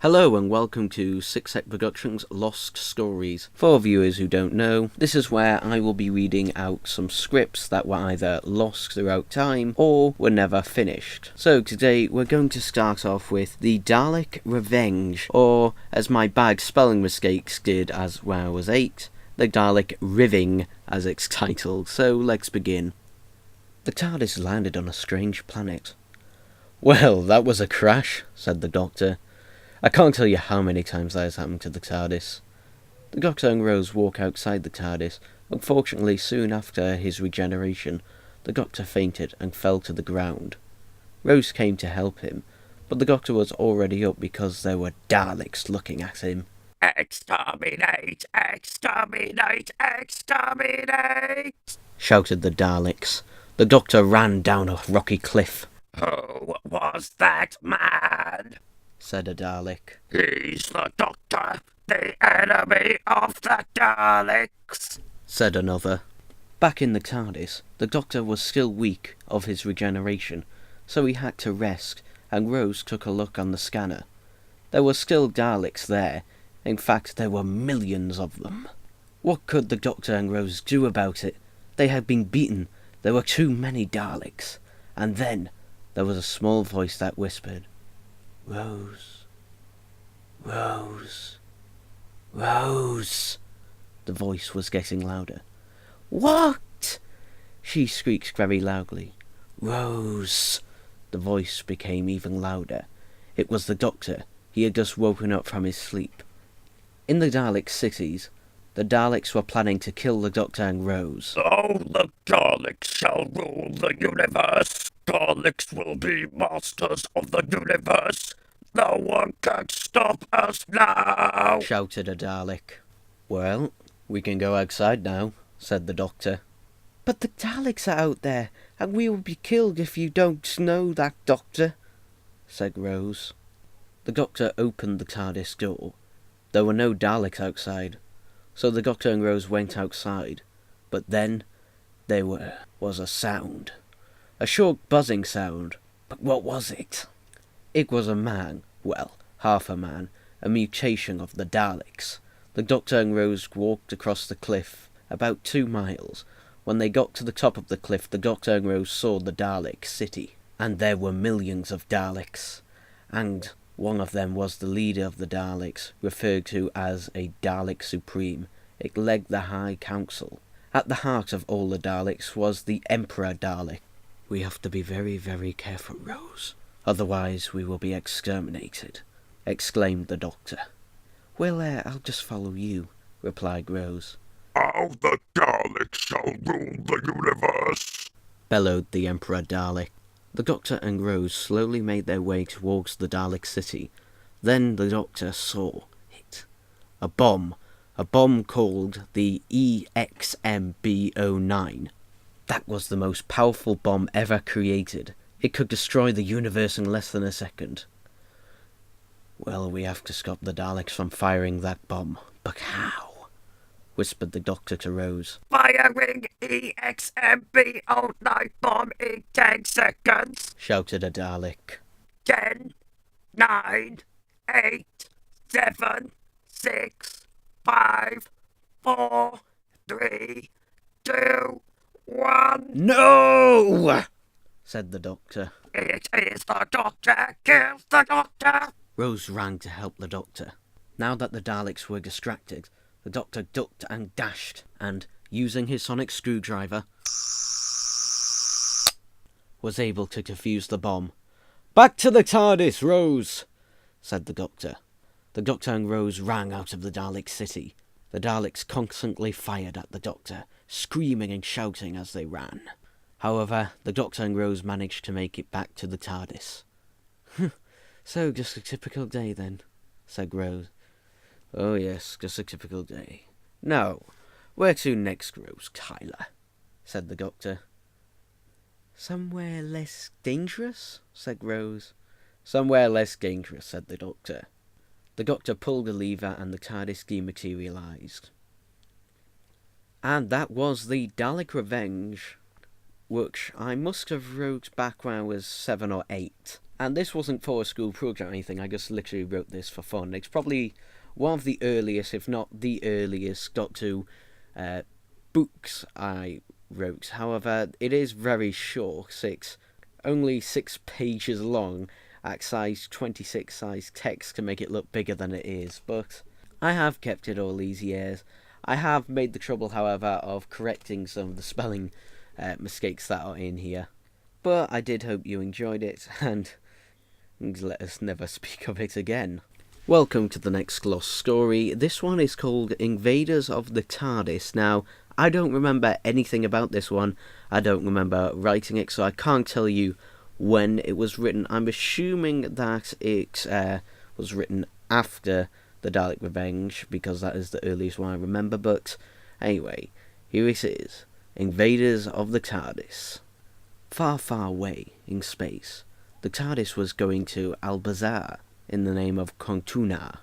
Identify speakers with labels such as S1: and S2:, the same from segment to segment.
S1: Hello and welcome to Six Productions Lost Stories. For viewers who don't know, this is where I will be reading out some scripts that were either lost throughout time or were never finished. So today we're going to start off with The Dalek Revenge, or as my bad spelling mistakes did as when I was 8, The Dalek Riving as it's titled. So let's begin. The TARDIS landed on a strange planet. "Well, that was a crash," said the Doctor. "I can't tell you how many times that has happened to the TARDIS." The Doctor and Rose walk outside the TARDIS. Unfortunately, soon after his regeneration, the Doctor fainted and fell to the ground. Rose came to help him, but the Doctor was already up because there were Daleks looking at him.
S2: "Exterminate! Exterminate! Exterminate!"
S1: shouted the Daleks. The Doctor ran down a rocky cliff.
S2: "Who was that man?"
S1: said a Dalek.
S2: "He's the Doctor, the enemy of the Daleks,"
S1: said another. Back in the TARDIS, the Doctor was still weak of his regeneration, so he had to rest, and Rose took a look on the scanner. There were still Daleks there. In fact, there were millions of them. What could the Doctor and Rose do about it? They had been beaten. There were too many Daleks. And then there was a small voice that whispered, "Rose, Rose, Rose." The voice was getting louder. "What?" she shrieked very loudly. "Rose." The voice became even louder. It was the Doctor. He had just woken up from his sleep. In the Dalek cities, the Daleks were planning to kill the Doctor and Rose.
S2: "Oh, the Daleks shall rule the universe. Daleks will be masters of the universe. No one can stop us now,"
S1: shouted a Dalek. "Well, we can go outside now," said the Doctor. "But the Daleks are out there, and we will be killed if you don't know that, Doctor," said Rose. The Doctor opened the TARDIS door. There were no Daleks outside, so the Doctor and Rose went outside. But then there was a sound. A short buzzing sound. But what was it? It was a man. Well, half a man. A mutation of the Daleks. The Doctor and Rose walked across the cliff, about 2 miles. When they got to the top of the cliff, the Doctor and Rose saw the Dalek city. And there were millions of Daleks. And one of them was the leader of the Daleks, referred to as a Dalek Supreme. It led the High Council. At the heart of all the Daleks was the Emperor Dalek. "We have to be very, very careful, Rose. Otherwise we will be exterminated," exclaimed the Doctor. "Well, I'll just follow you," replied Rose.
S2: "Oh, the Daleks shall rule the universe,"
S1: bellowed the Emperor Dalek. The Doctor and Rose slowly made their way towards the Dalek city. Then the Doctor saw it. A bomb called the EXMB-09. That was the most powerful bomb ever created. It could destroy the universe in less than a second. "Well, we have to stop the Daleks from firing that bomb. But how?" whispered the Doctor to Rose.
S2: "Firing EXMB-09 bomb in 10 seconds.
S1: shouted a Dalek.
S2: 10, 9, 8, 7, 6, 5, 4, 3, 2, 1.
S1: "No!" said the Doctor.
S2: "It is the Doctor! Kill the Doctor!"
S1: Rose ran to help the Doctor. Now that the Daleks were distracted, the Doctor ducked and dashed, and, using his sonic screwdriver, was able to defuse the bomb. "Back to the TARDIS, Rose!" said the Doctor. The Doctor and Rose ran out of the Dalek city. The Daleks constantly fired at the Doctor, screaming and shouting as they ran. However, the Doctor and Rose managed to make it back to the TARDIS. "So, just a typical day then," said Rose. "Oh yes, just a typical day. Now, where to next, Rose Tyler?" said the Doctor. "Somewhere less dangerous?" said Rose. "Somewhere less dangerous," said the Doctor. The Doctor pulled a lever and the TARDIS dematerialised. And that was the Dalek Revenge, which I must have wrote back when I was 7 or 8. And this wasn't for a school project or anything, I just literally wrote this for fun. It's probably one of the earliest, if not the earliest, Doctor Who books I wrote. However, it is very short, only 6 pages long, at size 26 size text to make it look bigger than it is, but I have kept it all these years. I have made the trouble, however, of correcting some of the spelling mistakes that are in here. But I did hope you enjoyed it, and let us never speak of it again. Welcome to the next gloss story. This one is called Invaders of the TARDIS. Now, I don't remember anything about this one. I don't remember writing it, so I can't tell you when it was written. I'm assuming that it was written after the Dalek Revenge, because that is the earliest one I remember. But anyway, here it is. Invaders of the TARDIS. Far, far away in space, the TARDIS was going to Albazar in the name of Kontuna.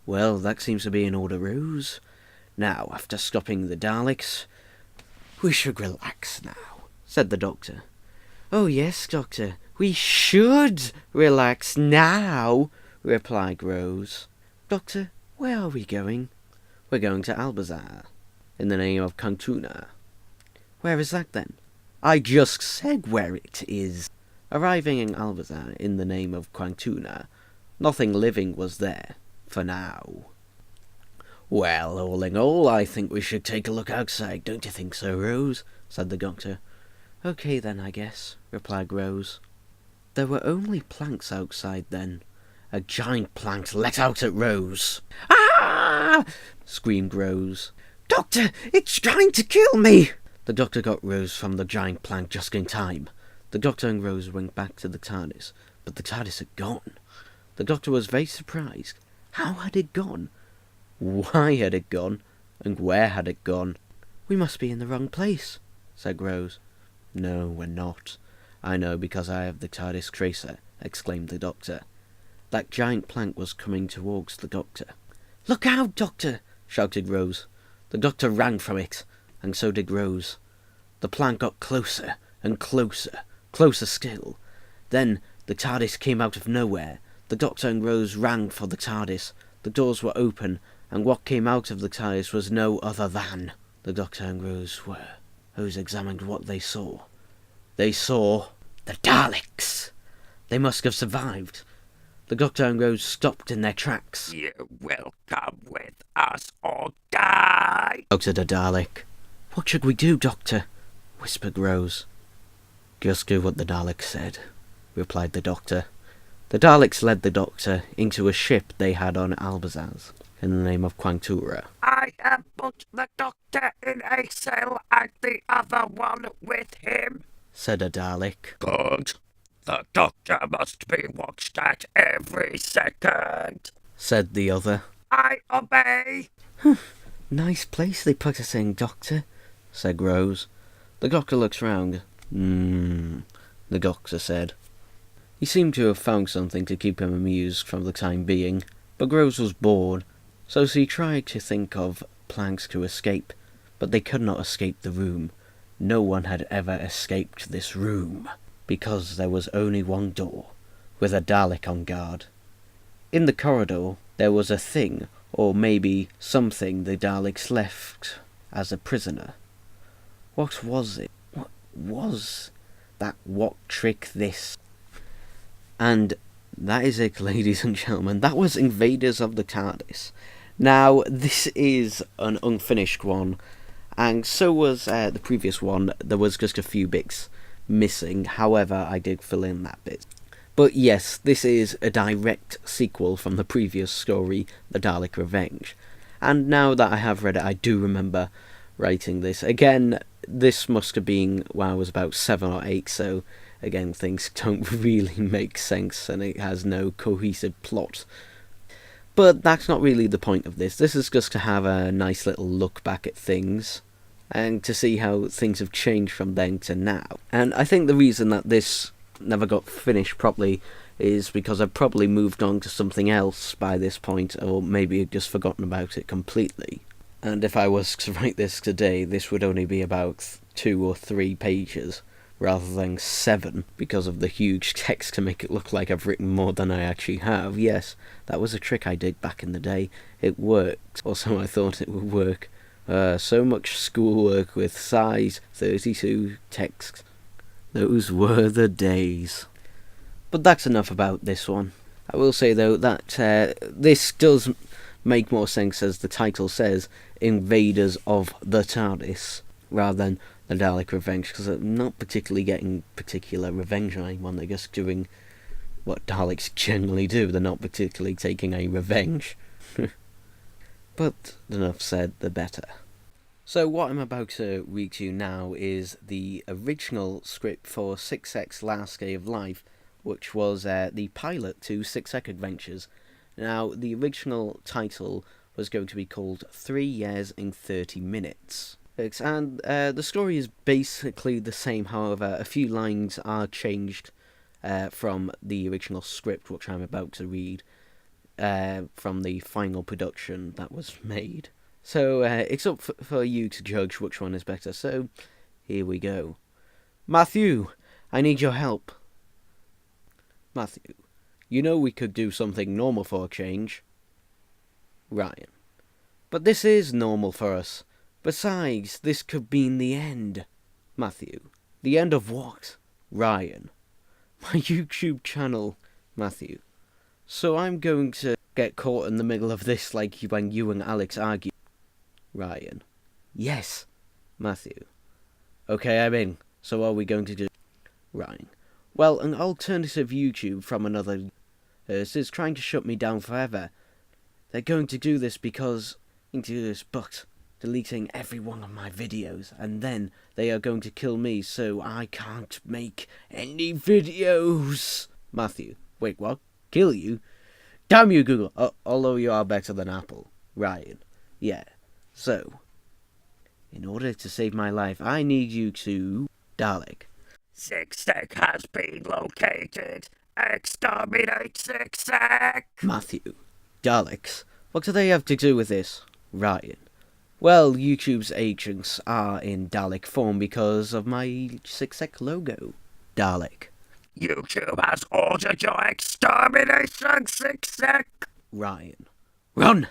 S1: Well, that seems to be in order, Rose. Now, after stopping the Daleks, we should relax now, said the Doctor. Oh yes, Doctor, we should relax now, replied Rose. Doctor, where are we going? We're going to Albazar, in the name of Kontuna. Where is that then? I just said where it is. Arriving in Albazar in the name of Quantuna, nothing living was there, for now. Well, all in all, I think we should take a look outside, don't you think so, Rose? Said the Doctor. Okay then, I guess, replied Rose. There were only planks outside then. A giant plank let out at Rose. Ah! Screamed Rose. Doctor, it's trying to kill me! The Doctor got Rose from the giant plank just in time. The Doctor and Rose went back to the TARDIS, but the TARDIS had gone. The Doctor was very surprised. How had it gone? Why had it gone? And where had it gone? We must be in the wrong place, said Rose. No, we're not. I know because I have the TARDIS tracer, exclaimed the Doctor. That giant plank was coming towards the Doctor. Look out, Doctor, shouted Rose. The Doctor ran from it, and so did Rose. The plank got closer and closer. Closer still. Then the TARDIS came out of nowhere. The Doctor and Rose ran for the TARDIS. The doors were open, and what came out of the TARDIS was no other than... The Doctor and Rose examined what they saw. They saw the Daleks. They must have survived. The Doctor and Rose stopped in their tracks.
S2: You will come with us or die,
S1: shouted a Dalek. What should we do, Doctor? Whispered Rose. Just do what the Daleks said, replied the Doctor. The Daleks led the Doctor into a ship they had on Albazaz, in the name of Quantura.
S2: I have put the Doctor in a cell and the other one with him,
S1: said a Dalek.
S2: Good. The Doctor must be watched at every second,
S1: said the other.
S2: I obey.
S1: Nice place they put us in, Doctor, said Rose. The Doctor looks round. The Doctor said. He seemed to have found something to keep him amused for the time being, but Rose was bored, so she tried to think of planks to escape, but they could not escape the room. No one had ever escaped this room, because there was only one door, with a Dalek on guard. In the corridor there was a thing, or maybe something the Daleks left as a prisoner. What was it? What was that? What trick this? And that is it, ladies and gentlemen. That was Invaders of the TARDIS. Now, this is an unfinished one, and so was the previous one. There was just a few bits missing. However, I did fill in that bit. But yes, this is a direct sequel from the previous story, The Dalek Revenge. And now that I have read it, I do remember writing this. Again, this must have been when I was about 7 or 8, so again, things don't really make sense and it has no cohesive plot. But that's not really the point of this. This is just to have a nice little look back at things and to see how things have changed from then to now. And I think the reason that this never got finished properly is because I've probably moved on to something else by this point, or maybe just forgotten about it completely. And if I was to write this today, this would only be about 2 or 3 pages, rather than 7 because of the huge text to make it look like I've written more than I actually have. Yes, that was a trick I did back in the day. It worked, or so I thought it would work. So much schoolwork with size 32 text. Those were the days. But that's enough about this one. I will say though that this does make more sense, as the title says, Invaders of the TARDIS, rather than the Dalek Revenge, because I'm not particularly getting particular revenge on anyone. They're just doing what Daleks generally do. They're not particularly taking a revenge. But enough said, the better. So what I'm about to read to you now is the original script for 6X Last Day of Life, which was the pilot to 6X Adventures. Now, the original title was going to be called 3 Years in 30 Minutes. And the story is basically the same, however, a few lines are changed from the original script, which I'm about to read, from the final production that was made. So it's up for you to judge which one is better. So here we go. Matthew, I need your help. Matthew, you know we could do something normal for a change. Ryan, but this is normal for us. Besides, this could mean the end. Matthew, the end of what? Ryan, my YouTube channel. Matthew, so I'm going to get caught in the middle of this like when you and Alex argue. Ryan, yes. Matthew, okay, I'm in. So what are we going to do? Ryan, well, an alternative YouTube from another is trying to shut me down forever. They're going to do this but deleting every one of my videos, and then they are going to kill me, so I can't make any videos. Matthew, wait, what? Kill you? Damn you, Google. Although you are better than Apple. Ryan, yeah. So, in order to save my life, I need you to... Dalek.
S2: 6X has been located. Exterminate 6X!
S1: Matthew. Daleks. What do they have to do with this? Ryan. Well, YouTube's agents are in Dalek form because of my 6X logo. Dalek.
S2: YouTube has ordered your extermination, 6X!
S1: Ryan. Run!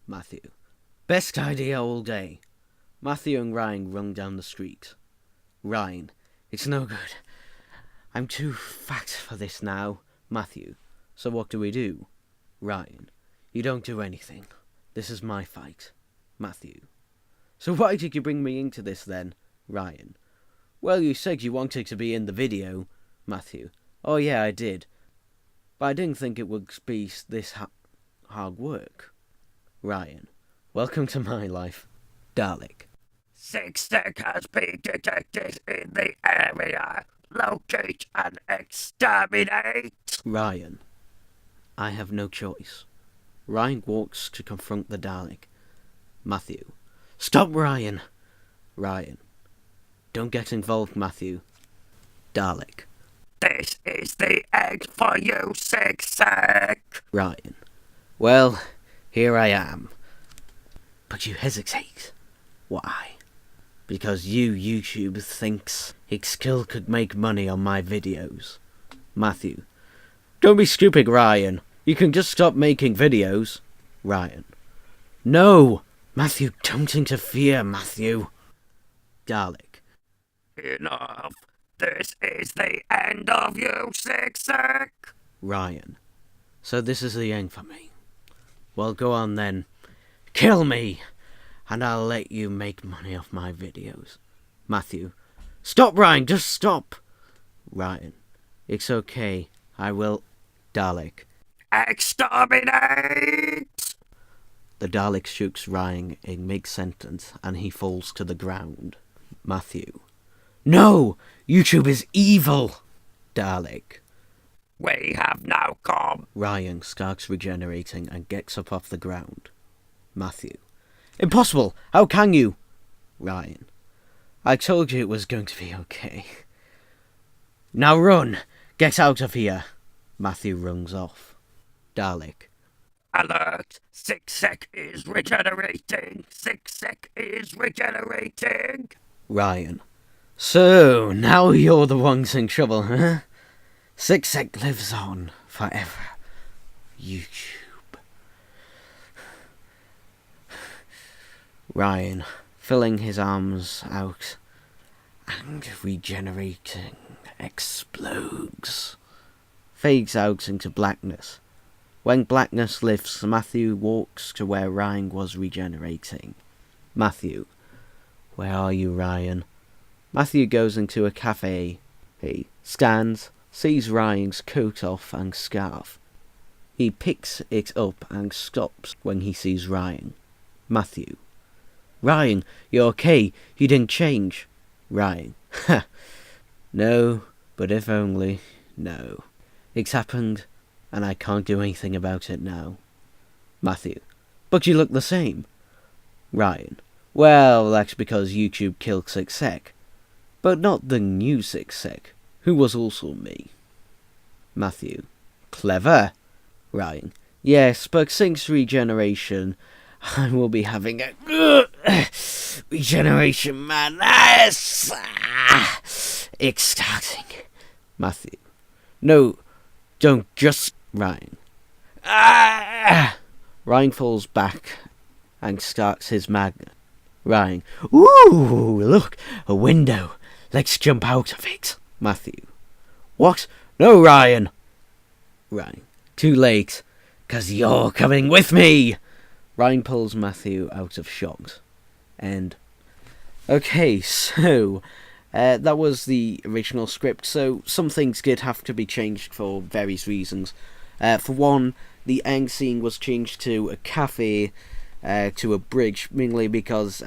S1: Matthew. Best idea all day. Matthew and Ryan run down the street. Ryan. It's no good. I'm too fat for this now. Matthew. So what do we do? Ryan. You don't do anything. This is my fight. Matthew. So why did you bring me into this then? Ryan. Well, you said you wanted to be in the video. Matthew. Oh yeah, I did. But I didn't think it would be this hard work. Ryan. Welcome to my life. Dalek.
S2: 6X has been detected in the area. Locate and exterminate.
S1: Ryan. I have no choice. Ryan walks to confront the Dalek. Matthew. Stop, Ryan. Ryan. Don't get involved, Matthew. Dalek.
S2: This is the end for you, 6X.
S1: Ryan. Well, here I am. But you hesitate. Why? Because YouTube thinks it still could make money on my videos. Matthew. Don't be stupid, Ryan. You can just stop making videos. Ryan. No! Matthew, don't interfere, Matthew. Dalek.
S2: Enough. This is the end of you, 6X.
S1: Ryan. So this is the end for me. Well, go on then. Kill me! And I'll let you make money off my videos. Matthew. Stop, Ryan! Just stop! Ryan. It's okay. I will... Dalek.
S2: Exterminate!
S1: The Dalek shoots Ryan in mid-sentence and he falls to the ground. Matthew. No! YouTube is evil! Dalek.
S2: We have now come.
S1: Ryan starts regenerating and gets up off the ground. Matthew. Impossible! How can you? Ryan. I told you it was going to be okay. Now run! Get out of here! Matthew runs off. Dalek.
S2: Alert! 6X is regenerating! 6X is regenerating!
S1: Ryan. So, now you're the ones in trouble, huh? Six Sec lives on forever. YouTube. Ryan, filling his arms out and regenerating, explodes. Fades out into blackness. When blackness lifts, Matthew walks to where Ryan was regenerating. Matthew. Where are you, Ryan? Matthew goes into a cafe. He stands, sees Ryan's coat off and scarf. He picks it up and stops when he sees Ryan. Matthew. Ryan, you're okay. You didn't change. Ryan. Ha. No, but if only. No. It's happened, and I can't do anything about it now. Matthew. But you look the same. Ryan. Well, that's because YouTube killed Six Sec. But not the new Six Sec, who was also me. Matthew. Clever. Ryan. Yes, but since regeneration, I will be having a regeneration madness. It's starting. Matthew. No, don't just... Ryan. Ryan falls back and starts his magnet. Ryan. Ooh, look, a window. Let's jump out of it. Matthew. What? No, Ryan. Ryan. Too late, 'cause you're coming with me. Ryan pulls Matthew out of shock. And okay, so that was the original script. So some things did have to be changed for various reasons. For one, the end scene was changed to a cafe, to a bridge, mainly because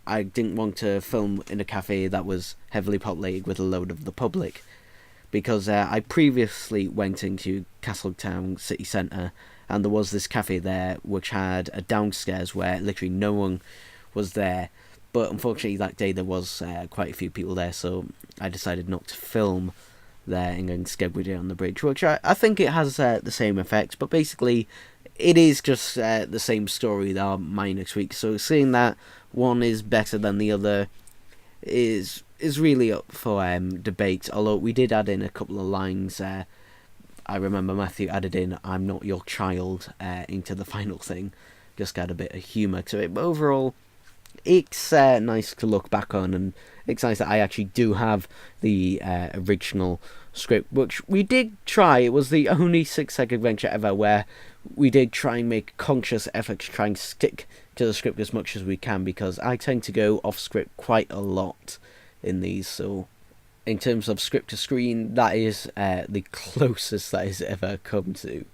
S1: I didn't want to film in a cafe that was heavily populated with a load of the public. Because I previously went into Castletown city centre, and there was this cafe there which had a downstairs where literally no one was there. But unfortunately that day there was quite a few people there, so I decided not to film there, and instead we did it on the bridge, which I think it has the same effect. But basically it is just the same story. There are minor tweaks, so seeing that one is better than the other is really up for debate. Although we did add in a couple of lines. I remember Matthew added in "I'm not your child" into the final thing, just to add a bit of humour to it. But overall, it's nice to look back on, and it's nice that I actually do have the original script, which we did try. It was the only 6 Sec adventure ever where we did try and make a conscious effort to try and stick to the script as much as we can, because I tend to go off script quite a lot in these. So in terms of script to screen, that is the closest that has ever come to.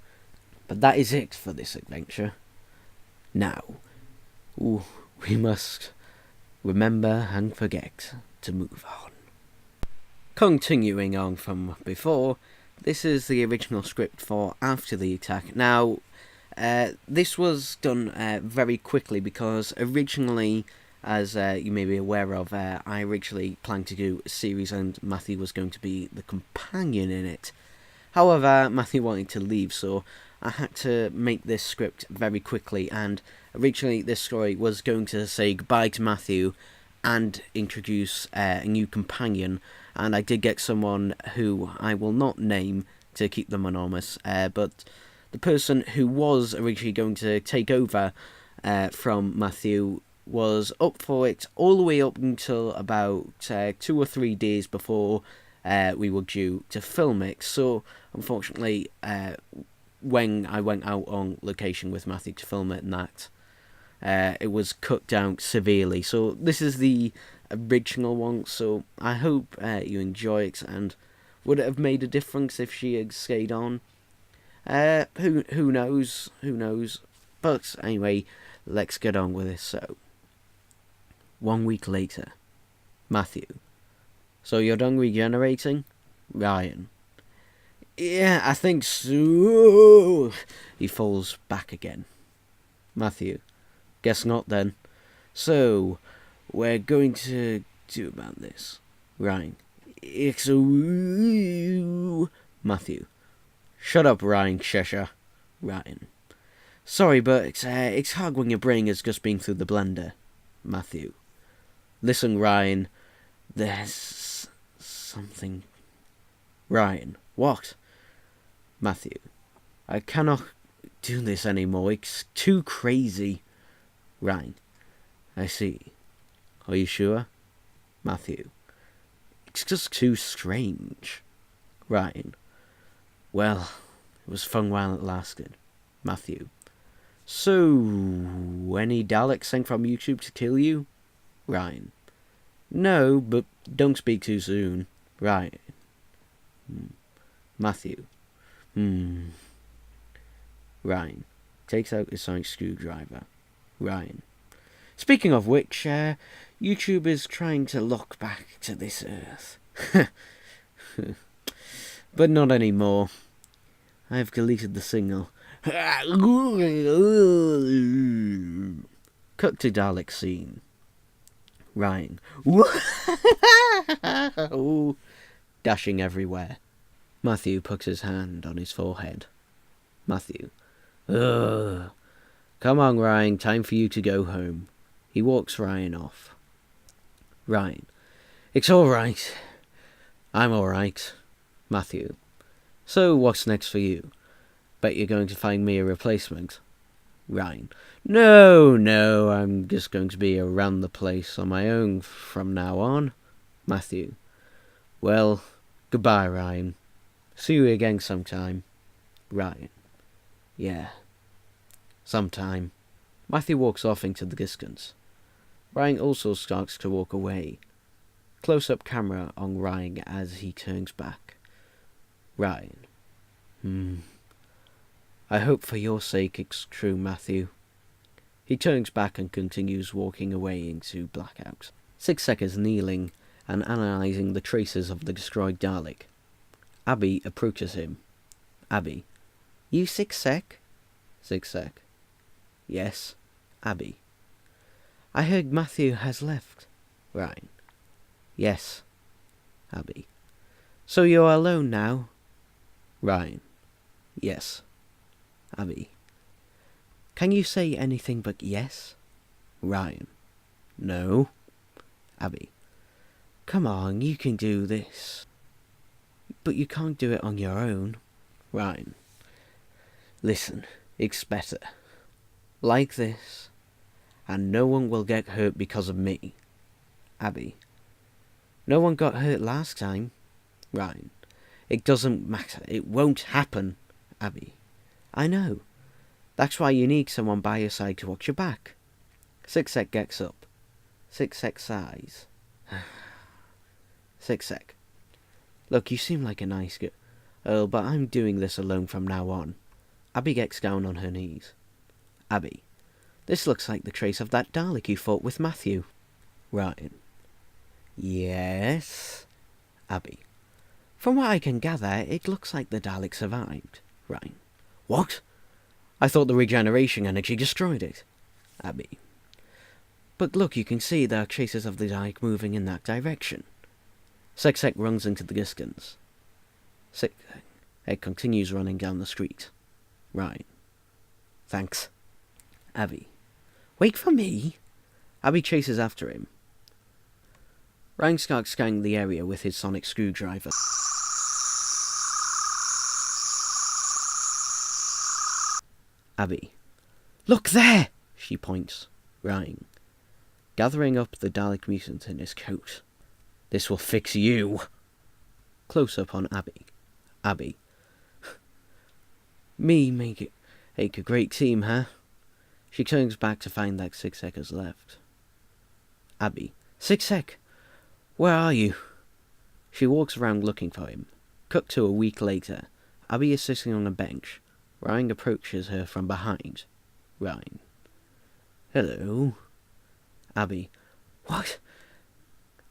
S1: But that is it for this adventure. Now, we must remember and forget to move on. Continuing on from before, this is the original script for After the Attack. Now, this was done very quickly because originally, as you may be aware of, I originally planned to do a series and Matthew was going to be the companion in it. However, Matthew wanted to leave, so I had to make this script very quickly, and originally this story was going to say goodbye to Matthew and introduce a new companion, and I did get someone who I will not name to keep them anonymous, but the person who was originally going to take over from Matthew was up for it all the way up until about 2 or 3 days before we were due to film it. So unfortunately, when I went out on location with Matthew to film it and that, it was cut down severely. So this is the original one, so I hope you enjoy it. And would it have made a difference if she had stayed on? Who knows? But anyway, let's get on with this. So 1 week later, Matthew. So you're done regenerating? Ryan. Yeah, I think so. He falls back again. Matthew. Guess not then. So, we're going to do about this. Ryan. It's a... Matthew. Shut up, Ryan Cheshire. Ryan. Sorry, but it's hard when your brain has just been through the blender. Matthew. Listen, Ryan. There's something... Ryan, what? Matthew, I cannot do this anymore. It's too crazy. Ryan, I see. Are you sure? Matthew, it's just too strange. Ryan, well, it was fun while it lasted. Matthew, so, any Daleks sent from YouTube to kill you? Ryan, no, but don't speak too soon. Ryan. Matthew. Ryan takes out his sonic screwdriver. Ryan. Speaking of which, YouTube is trying to lock back to this Earth. But not anymore. I have deleted the signal. Cut to Dalek scene. Ryan. Dashing everywhere. Matthew puts his hand on his forehead. Matthew. Ugh. Come on, Ryan, time for you to go home. He walks Ryan off. Ryan. It's alright. I'm alright. Matthew. So, what's next for you? Bet you're going to find me a replacement. Ryan. No, I'm just going to be around the place on my own from now on. Matthew. Well, goodbye, Ryan. See you again sometime. Ryan. Yeah. Sometime. Matthew walks off into the distance. Ryan also starts to walk away. Close-up camera on Ryan as he turns back. Ryan. I hope for your sake it's true, Matthew. He turns back and continues walking away into blackout. 6 seconds kneeling and analysing the traces of the destroyed Dalek. Abby approaches him. Abby. You 6 sec? 6 sec. Yes. Abby. I heard Matthew has left. Ryan. Yes. Abby. So you're alone now? Ryan. Yes. Abby. Can you say anything but yes? Ryan. No. Abby. Come on, you can do this. But you can't do it on your own. Ryan. Listen, it's better. Like this. And no one will get hurt because of me. Abby. No one got hurt last time. Ryan. It doesn't matter. It won't happen. Abby. I know. That's why you need someone by your side to watch your back. 6 sec gets up. 6 sec sighs. 6 sec. Look, you seem like a nice girl, but I'm doing this alone from now on. Abby gets down on her knees. Abby. This looks like the trace of that Dalek you fought with Matthew. Ryan. Yes. Abby. From what I can gather, it looks like the Dalek survived. Ryan. What? I thought the regeneration energy destroyed it. Abby. But look, you can see there are traces of the Dalek moving in that direction. Sexek runs into the distance. Sexek continues running down the street. Ryan. Thanks. Abby. Wait for me. Abby chases after him. Ryan starts scanning the area with his sonic screwdriver. Abby. Look there! She points. Ryan. Gathering up the Dalek mutant in his coat. This will fix you. Close up on Abby. Abby. Me make a great team, huh? She turns back to find that 6 sec has left. Abby. 6 sec. Where are you? She walks around looking for him. Cut to a week later. Abby is sitting on a bench. Ryan approaches her from behind. Ryan. Hello. Abby. What?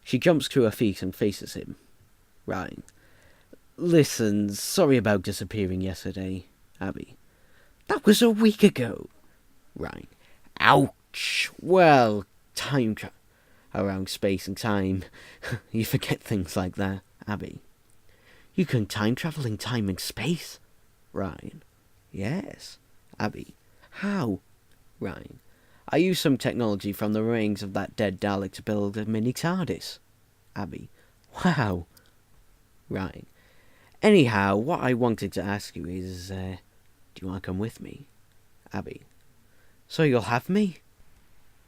S1: She jumps to her feet and faces him. Ryan. Listen, sorry about disappearing yesterday. Abby. That was a week ago. Ryan. Ouch. Well, time around space and time. You forget things like that. Abby. You can time travel in time and space? Ryan. Yes. Abby. How? Ryan. I used some technology from the remains of that dead Dalek to build a mini TARDIS. Abby. Wow. Right. Anyhow, what I wanted to ask you is, do you want to come with me? Abby. So you'll have me?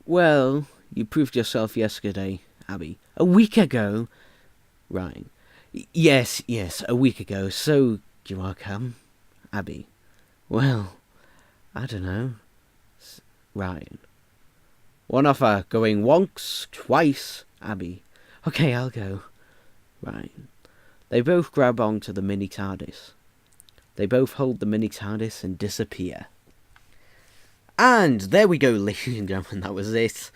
S1: Well, you proved yourself yesterday, Abby. A week ago? Ryan. Yes, a week ago. So, do you want to come? Abby. Well, I don't know. Ryan. One offer, going once, twice. Abby. Okay, I'll go. Ryan. They both grab onto the mini TARDIS. They both hold the mini TARDIS and disappear. And there we go, ladies and gentlemen, that was it.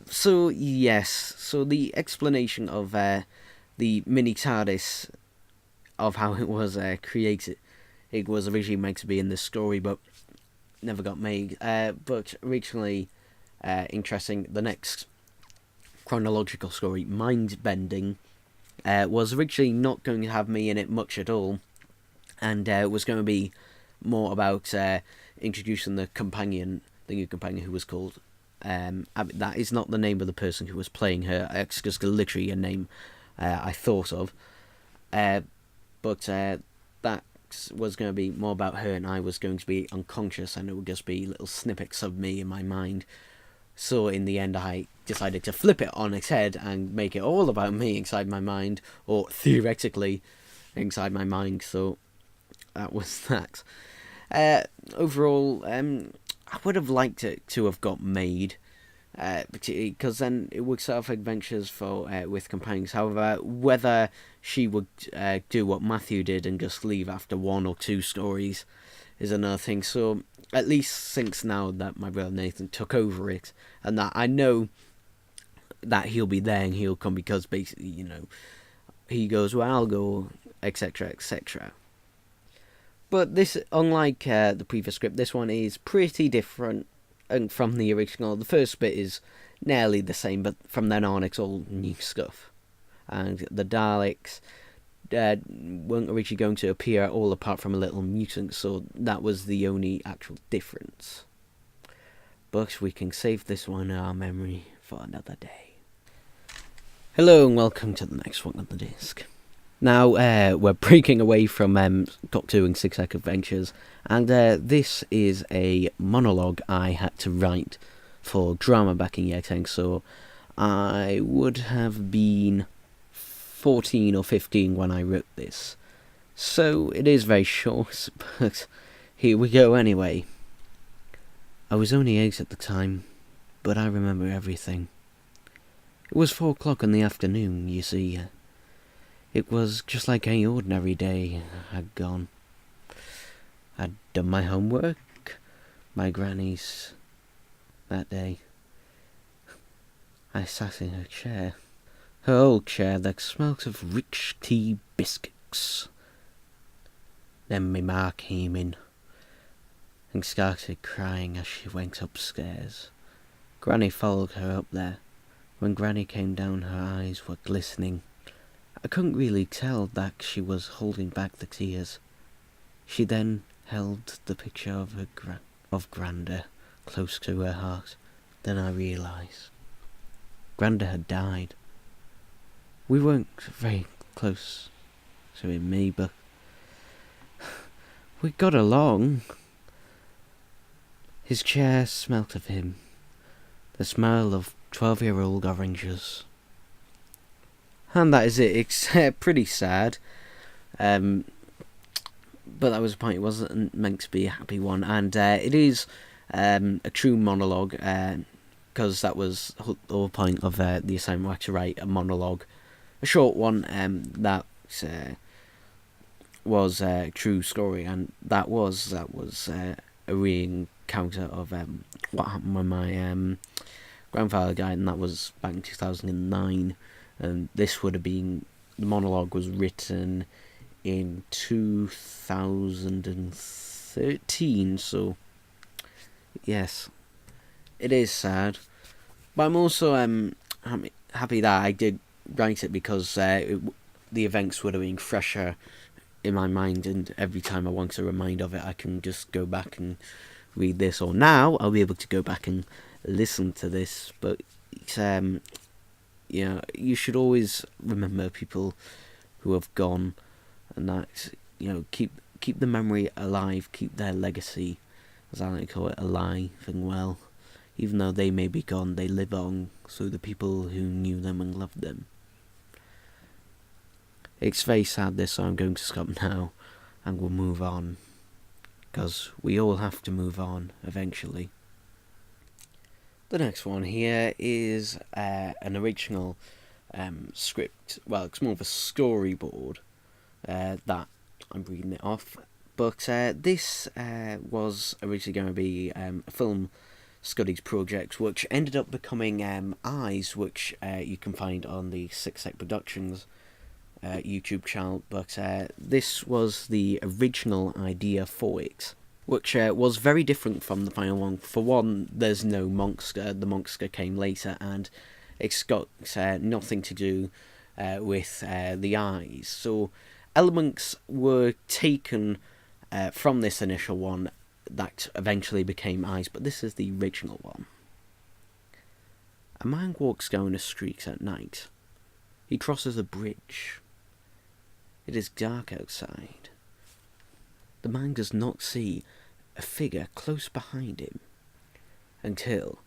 S1: So the explanation of the mini TARDIS, of how it was created, it was originally meant to be in this story, but never got made. But originally, interesting, the next chronological story, Mind Bending, was originally not going to have me in it much at all, and it was going to be more about introducing the new companion who was called. That is not the name of the person who was playing her. It's just literally a name I thought of. But that was going to be more about her, and I was going to be unconscious, and it would just be little snippets of me in my mind. So in the end, I decided to flip it on its head and make it all about me inside my mind, or theoretically inside my mind. So that was that. Overall, I would have liked it to have got made, because then it would set off adventures for with companions. However, whether she would do what Matthew did and just leave after one or two stories is another thing. So at least since now that my brother Nathan took over it, and that I know that he'll be there and he'll come, because basically, he goes, well, I'll go, etc., etc. But this, unlike the previous script, this one is pretty different from the original. The first bit is nearly the same, but from then on it's all new stuff. And the Daleks weren't originally going to appear, all apart from a little mutant, so that was the only actual difference. But we can save this one in our memory for another day. Hello and welcome to the next one on the disc. Now, we're breaking away from Doctor Who and Six Eck Adventures, and this is a monologue I had to write for drama back in year 10, so I would have been 14 or 15 when I wrote this. So it is very short, but here we go anyway. I was only 8 at the time, but I remember everything. It was 4 o'clock in the afternoon, you see. It was just like any ordinary day had gone. I'd done my homework, my granny's, that day. I sat in her chair. Her old chair that smelt of rich tea biscuits. Then my ma came in and started crying as she went upstairs. Granny followed her up there. When Granny came down, her eyes were glistening. I couldn't really tell that she was holding back the tears. She then held the picture of her Granda close to her heart. Then I realised Granda had died. We weren't very close to him, me, but we got along. His chair smelt of him, the smell of 12-year-old oranges. And that is it. It's pretty sad. But that was the point. It wasn't meant to be a happy one. And it is a true monologue, because that was the whole point of the assignment, to write a monologue. A short one that was a true story. And that was a re-encounter of what happened when my grandfather died. And that was back in 2009. And this would have been, the monologue was written in 2013, so yes, it is sad. But I'm also happy that I did write it, because the events would have been fresher in my mind, and every time I want to remind of it, I can just go back and read this, or now I'll be able to go back and listen to this. But it's you should always remember people who have gone, and that, keep the memory alive, keep their legacy, as I like to call it, alive and well. Even though they may be gone, they live on through the people who knew them and loved them. It's very sad this, so I'm going to stop now, and we'll move on, because we all have to move on eventually. The next one here is an original script. Well, it's more of a storyboard that I'm reading it off. But this was originally going to be a film studies project, which ended up becoming Eyes, which you can find on the Six Sec Productions YouTube channel. But this was the original idea for it, which was very different from the final one. For one, there's no monster. The monster came later, and it's got nothing to do with the eyes. So elements were taken from this initial one that eventually became Eyes, but this is the original one. A man walks down the street at night. He crosses a bridge. It is dark outside. The man does not see a figure close behind him until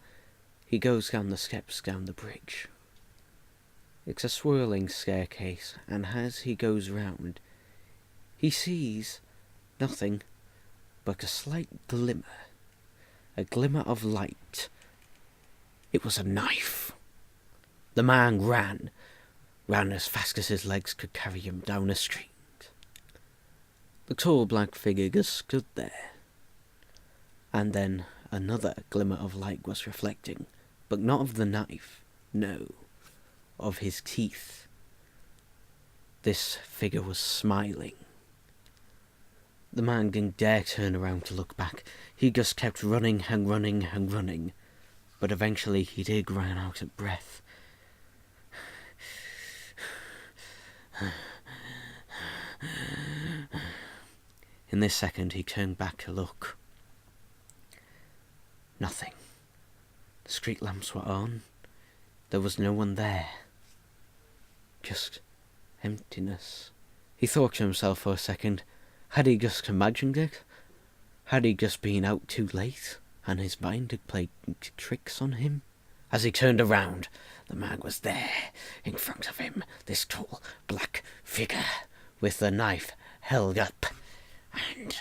S1: he goes down the steps down the bridge. It's a swirling staircase, and as he goes round, he sees nothing but a slight glimmer, a glimmer of light. It was a knife. The man ran as fast as his legs could carry him down the street. The tall black figure just stood there. And then another glimmer of light was reflecting, but not of the knife, no, of his teeth. This figure was smiling. The man didn't dare turn around to look back. He just kept running and running and running, but eventually he did run out of breath. In this second, he turned back to look. Nothing. The street lamps were on. There was no one there. Just emptiness. He thought to himself for a second. Had he just imagined it? Had he just been out too late, and his mind had played tricks on him? As he turned around, the man was there, in front of him, this tall black figure, with the knife held up, and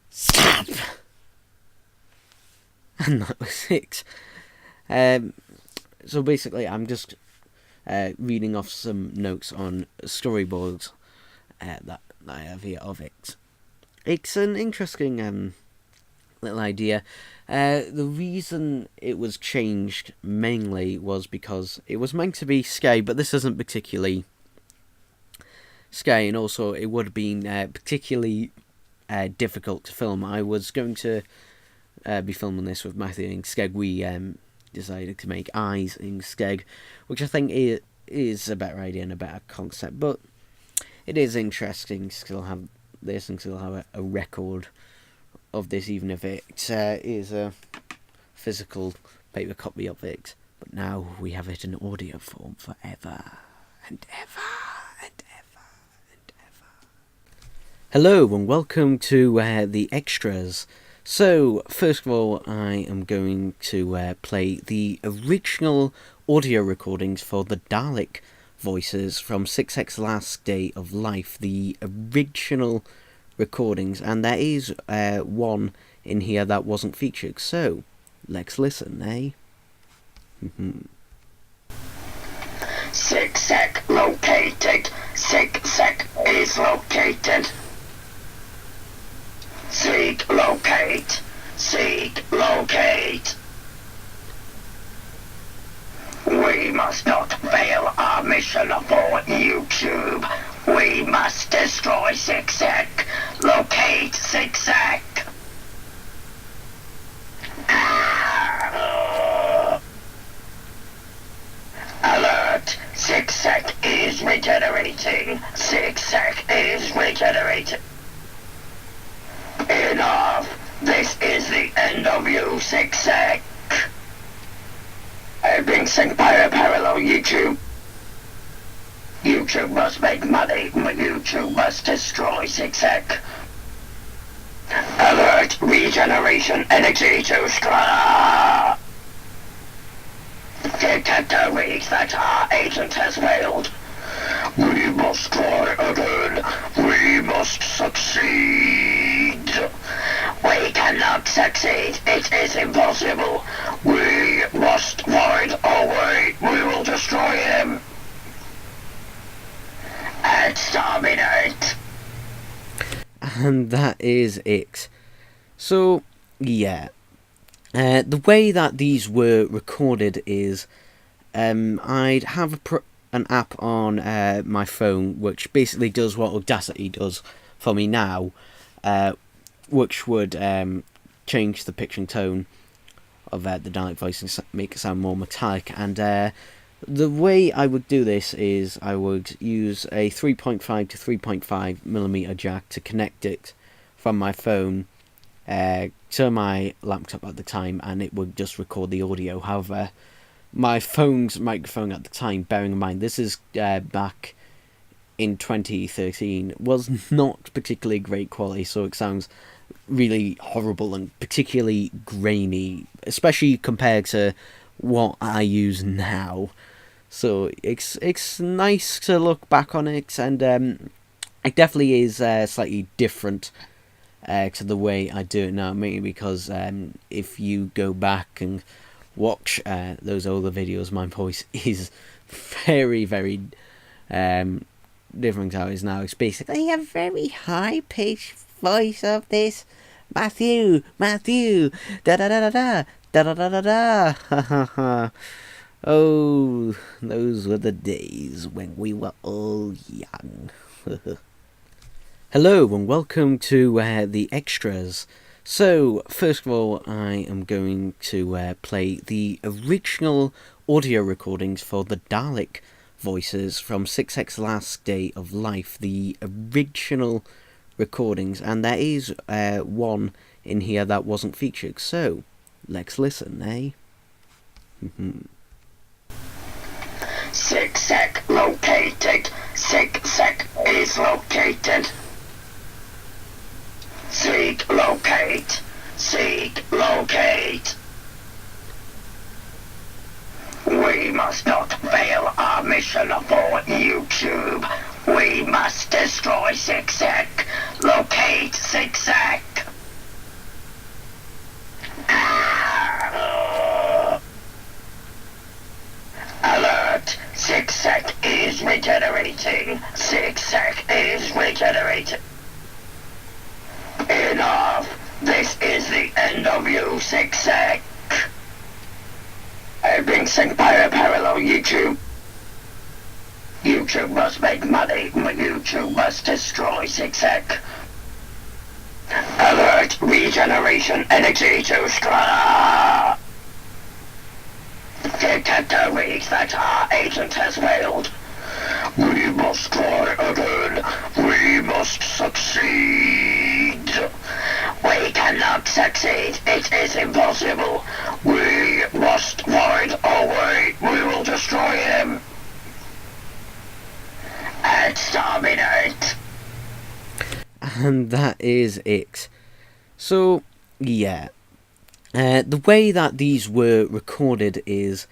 S1: stab! And that was it. So basically, I'm just reading off some notes on storyboards that I have here of it. It's an interesting little idea. The reason it was changed mainly was because it was meant to be scary, but this isn't particularly scary, and also it would have been particularly difficult to film. I was going to be filming this with Matthew in Skeg. We decided to make Eyes in Skeg, which I think is a better idea and a better concept, but it is interesting to still have this and still have a record of this, even if it is a physical paper copy of it. But now we have it in audio form forever and ever and ever and ever. Hello and welcome to the extras. So, first of all, I am going to play the original audio recordings for the Dalek voices from 6X's Last Day of Life, the original recordings, and there is one in here that wasn't featured, so let's listen, eh?
S2: 6X located. 6X is located. Seek locate. Seek locate. We must not fail our mission for YouTube. We must destroy 6X. Locate 6X. Alert! 6X is regenerating. 6X is regenerating. Enough! This is the end of you, 6X. I've been sent by a parallel YouTube make money, YouTube must destroy zigzag. Alert, regeneration energy to strata. Detector reads that our agent has failed. We must try again. We must succeed. We cannot succeed. It is impossible. We must find a way. We will destroy him. Exterminate.
S1: And that is it. So, yeah. The way that these were recorded is I'd have an app on my phone which basically does what Audacity does for me now, which would change the pitch and tone of the Dalek voice and make it sound more metallic. And the way I would do this is I would use a 3.5 to 3.5mm jack to connect it from my phone to my laptop at the time, and it would just record the audio. However, my phone's microphone at the time, bearing in mind this is back in 2013, was not particularly great quality, so it sounds really horrible and particularly grainy, especially compared to what I use now. So it's nice to look back on it, and it definitely is slightly different to the way I do it now, mainly because if you go back and watch those older videos, my voice is very, very different to how it is now. It's basically a very high-pitched voice of this Matthew, da da da da da da da da da ha ha ha. Oh, those were the days when we were all young. Hello and welcome to the extras. So, first of all, I am going to play the original audio recordings for the Dalek voices from 6X's Last Day of Life, the original recordings, and there is one in here that wasn't featured, so let's listen, eh?
S2: Zigzag located. Zigzag is located. Seek locate. Seek locate. We must not fail our mission for YouTube. We must destroy Zigzag. Locate Zigzag. Alert! Zigzag is regenerating. Zigzag is regenerating. Enough! This is the end of you, Zigzag. I've been sent by a parallel YouTube. YouTube must make money. YouTube must destroy Zigzag. Alert! Regeneration energy to strata. Detector reads that our agent has failed. We must try again. We must succeed. We cannot succeed. It is impossible. We must find a way. We will destroy him. Exterminate.
S1: And that is it. So, yeah. The way that these were recorded is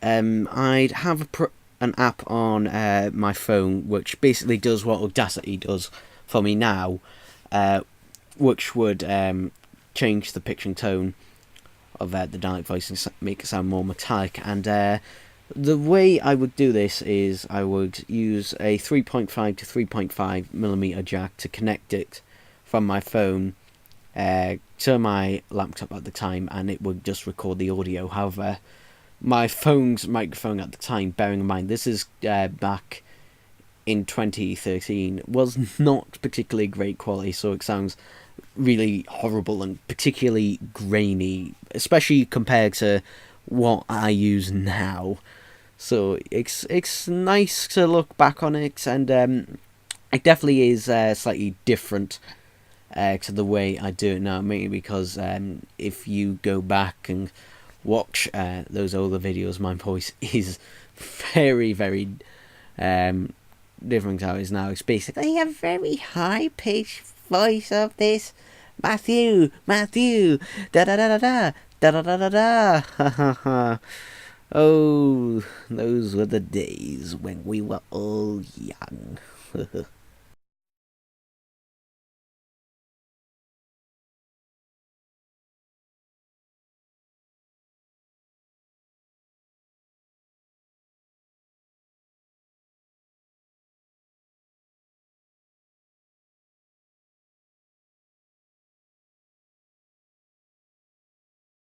S1: I'd have an app on my phone which basically does what Audacity does for me now, which would change the pitch and tone of the Dalek voice and make it sound more metallic. And the way I would do this is I would use a 3.5 to 3.5mm jack to connect it from my phone to my laptop at the time, and it would just record the audio. However, my phone's microphone at the time, bearing in mind this is back in 2013, was not particularly great quality, so it sounds really horrible and particularly grainy, especially compared to what I use now. So it's nice to look back on it, and it definitely is slightly different to the way I do it now, mainly because if you go back and watch those older videos, my voice is very, very different how he's now. It's basically a very high-pitched voice of this. Matthew, da da da da da, da da da da da, ha ha ha. Oh, those were the days when we were all young.